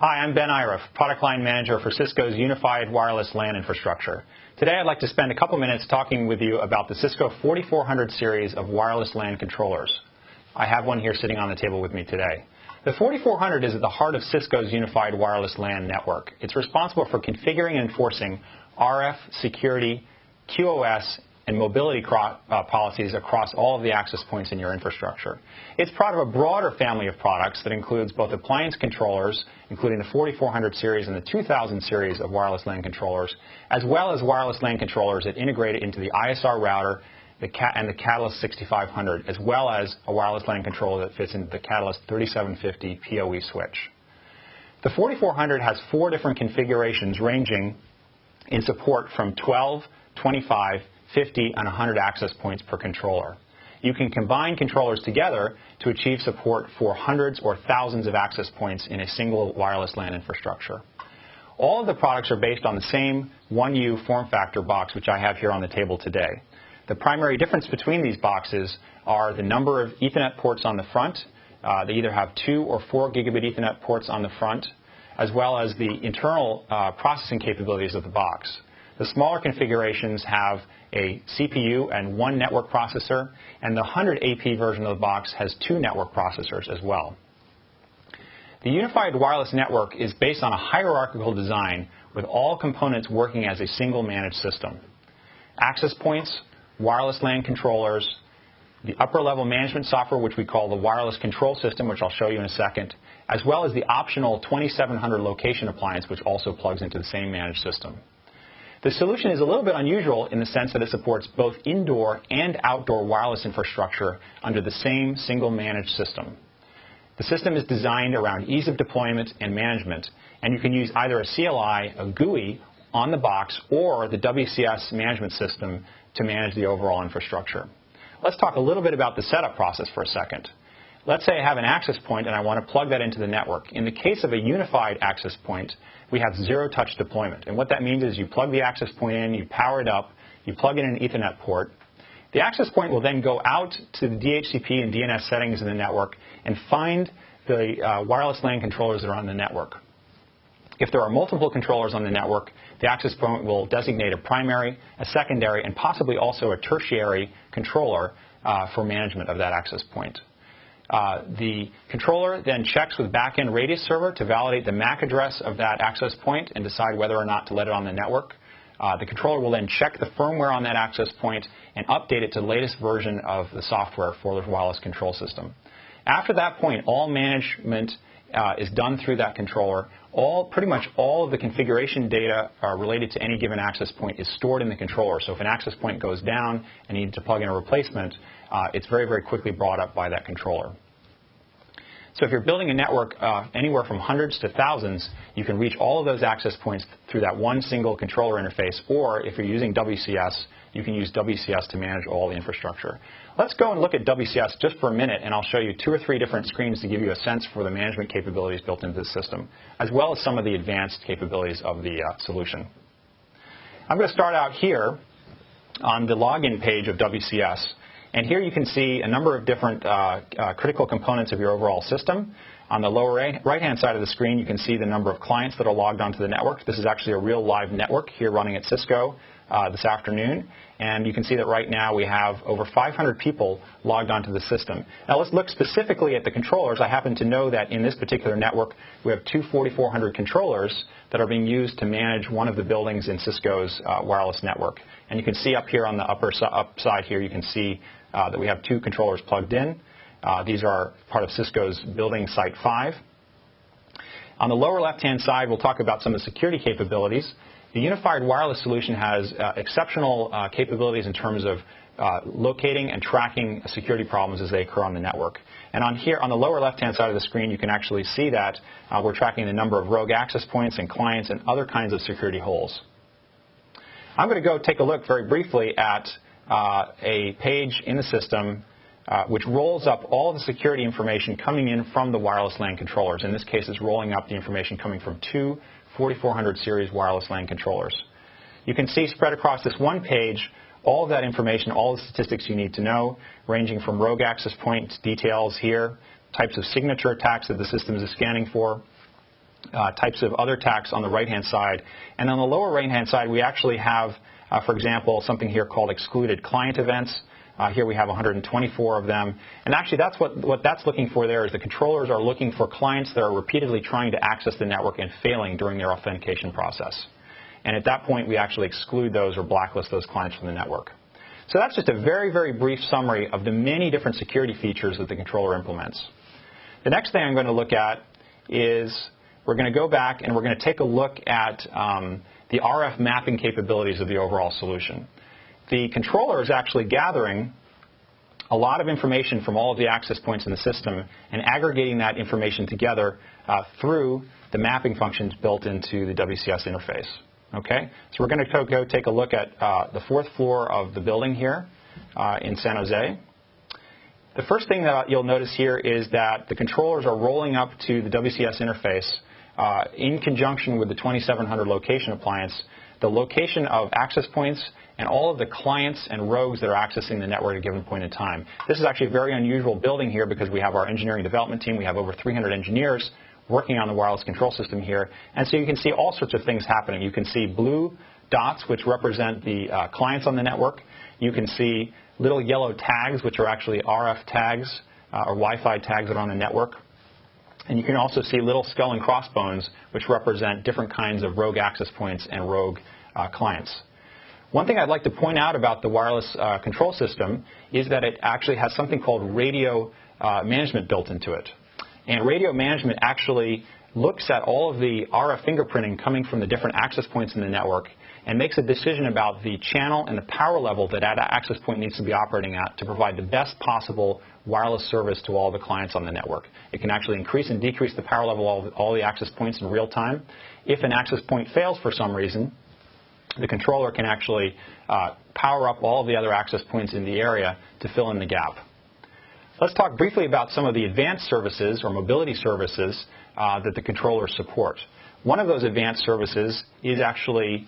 Hi, I'm Ben Iriff, Product Line Manager for Cisco's Unified Wireless LAN Infrastructure. Today I'd like to spend a couple minutes talking with you about the Cisco 4400 series of wireless LAN controllers. I have one here sitting on the table with me today. The 4400 is at the heart of Cisco's Unified Wireless LAN network. It's responsible for configuring and enforcing RF, security, QoS, and mobility policies across all of the access points in your infrastructure. It's part of a broader family of products that includes both appliance controllers, including the 4400 series and the 2000 series of wireless LAN controllers, as well as wireless LAN controllers that integrate into the ISR router and the Catalyst 6500, as well as a wireless LAN controller that fits into the Catalyst 3750 PoE switch. The 4400 has 4 different configurations ranging in support from 12, 25, 50, and 100 access points per controller. You can combine controllers together to achieve support for hundreds or thousands of access points in a single wireless LAN infrastructure. All of the products are based on the same 1U form factor box, which I have here on the table today. The primary difference between these boxes are the number of Ethernet ports on the front. They either have 2 or 4 gigabit Ethernet ports on the front, as well as the internal processing capabilities of the box. The smaller configurations have a CPU and 1 network processor, and the 100 AP version of the box has 2 network processors as well. The Unified Wireless Network is based on a hierarchical design with all components working as a single managed system. Access points, wireless LAN controllers, the upper level management software, which we call the wireless control system, which I'll show you in a second, as well as the optional 2700 location appliance, which also plugs into the same managed system. The solution is a little bit unusual in the sense that it supports both indoor and outdoor wireless infrastructure under the same single managed system. The system is designed around ease of deployment and management, and you can use either a CLI, a GUI, on the box, or the WCS management system to manage the overall infrastructure. Let's talk a little bit about the setup process for a second. Let's say I have an access point and I want to plug that into the network. In the case of a unified access point, we have zero-touch deployment. And what that means is you plug the access point in, you power it up, you plug in an Ethernet port. The access point will then go out to the DHCP and DNS settings in the network and find the wireless LAN controllers that are on the network. If there are multiple controllers on the network, the access point will designate a primary, a secondary, and possibly also a tertiary controller for management of that access point. The controller then checks with back-end Radius server to validate the MAC address of that access point and decide whether or not to let it on the network. The controller will then check the firmware on that access point and update it to the latest version of the software for the wireless control system. After that point, all management is done through that controller. Pretty much all of the configuration data related to any given access point is stored in the controller. So if an access point goes down and you need to plug in a replacement, it's very, very quickly brought up by that controller. So if you're building a network anywhere from hundreds to thousands, you can reach all of those access points through that one single controller interface. Or if you're using WCS, you can use WCS to manage all the infrastructure. Let's go and look at WCS just for a minute, and I'll show you 2 or 3 different screens to give you a sense for the management capabilities built into the system, as well as some of the advanced capabilities of the solution. I'm going to start out here on the login page of WCS. And here you can see a number of different critical components of your overall system. On the lower right-hand side of the screen, you can see the number of clients that are logged onto the network. This is actually a real live network here running at Cisco this afternoon. And you can see that right now we have over 500 people logged onto the system. Now let's look specifically at the controllers. I happen to know that in this particular network, we have 2 4400 controllers that are being used to manage one of the buildings in Cisco's wireless network. And you can see up here on the up side here, you can see that we have 2 controllers plugged in. These are part of Cisco's building site 5. On the lower left-hand side, we'll talk about some of the security capabilities. The unified wireless solution has exceptional capabilities in terms of locating and tracking security problems as they occur on the network. And on the lower left-hand side of the screen, you can actually see that we're tracking the number of rogue access points and clients and other kinds of security holes. I'm going to go take a look very briefly at a page in the system which rolls up all the security information coming in from the wireless LAN controllers. In this case, it's rolling up the information coming from 2 4400 series wireless LAN controllers. You can see spread across this one page all of that information, all the statistics you need to know, ranging from rogue access point details here, types of signature attacks that the system is scanning for, types of other attacks on the right-hand side. And on the lower right-hand side, we actually have, for example, something here called excluded client events. Here we have 124 of them. And actually, that's what that's looking for there is the controllers are looking for clients that are repeatedly trying to access the network and failing during their authentication process. And at that point, we actually exclude those or blacklist those clients from the network. So that's just a very, very brief summary of the many different security features that the controller implements. The next thing I'm going to look at is we're going to go back and we're going to take a look at the RF mapping capabilities of the overall solution. The controller is actually gathering a lot of information from all of the access points in the system and aggregating that information together through the mapping functions built into the WCS interface. Okay? So we're going to go take a look at the fourth floor of the building here in San Jose. The first thing that you'll notice here is that the controllers are rolling up to the WCS interface in conjunction with the 2700 location appliance, the location of access points and all of the clients and rogues that are accessing the network at a given point in time. This is actually a very unusual building here because we have our engineering development team. We have over 300 engineers working on the wireless control system here. And so you can see all sorts of things happening. You can see blue dots, which represent the clients on the network. You can see little yellow tags, which are actually RF tags or Wi-Fi tags that are on the network. And you can also see little skull and crossbones, which represent different kinds of rogue access points and rogue clients. One thing I'd like to point out about the wireless control system is that it actually has something called radio management built into it. And radio management actually looks at all of the RF fingerprinting coming from the different access points in the network and makes a decision about the channel and the power level that that access point needs to be operating at to provide the best possible wireless service to all the clients on the network. It can actually increase and decrease the power level of all the access points in real time. If an access point fails for some reason, the controller can actually power up all of the other access points in the area to fill in the gap. Let's talk briefly about some of the advanced services or mobility services that the controllers support. One of those advanced services is actually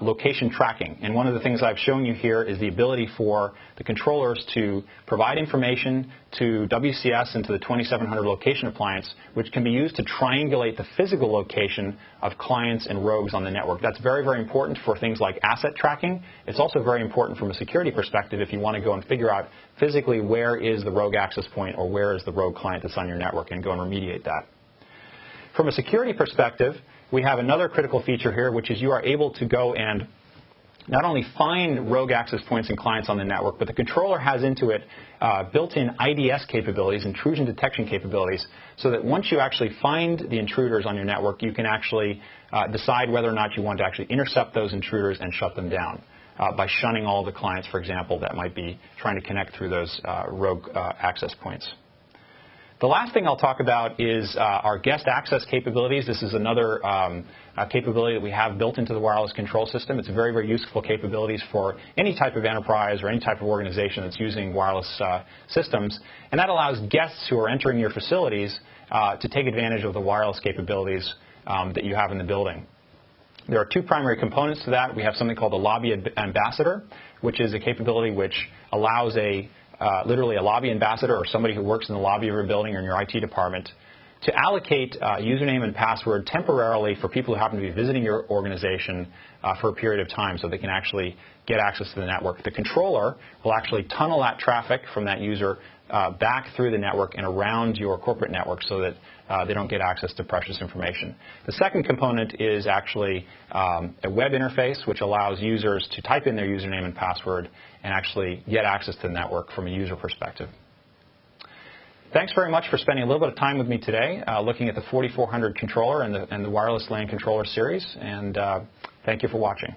location tracking. And one of the things I've shown you here is the ability for the controllers to provide information to WCS and to the 2700 location appliance, which can be used to triangulate the physical location of clients and rogues on the network. That's very, very important for things like asset tracking. It's also very important from a security perspective if you want to go and figure out physically where is the rogue access point or where is the rogue client that's on your network and go and remediate that. From a security perspective, we have another critical feature here, which is you are able to go and not only find rogue access points and clients on the network, but the controller has into it built-in IDS capabilities, intrusion detection capabilities, so that once you actually find the intruders on your network, you can actually decide whether or not you want to actually intercept those intruders and shut them down by shunning all the clients, for example, that might be trying to connect through those rogue access points. The last thing I'll talk about is our guest access capabilities. This is another capability that we have built into the wireless control system. It's very, very useful capabilities for any type of enterprise or any type of organization that's using wireless systems. And that allows guests who are entering your facilities to take advantage of the wireless capabilities that you have in the building. There are two primary components to that. We have something called the lobby ambassador, which is a capability which allows literally a lobby ambassador or somebody who works in the lobby of your building or in your IT department to allocate username and password temporarily for people who happen to be visiting your organization for a period of time so they can actually get access to the network. The controller will actually tunnel that traffic from that user back through the network and around your corporate network so that they don't get access to precious information. The second component is actually a web interface which allows users to type in their username and password and actually get access to the network from a user perspective. Thanks very much for spending a little bit of time with me today looking at the 4400 controller and the wireless LAN controller series, and thank you for watching.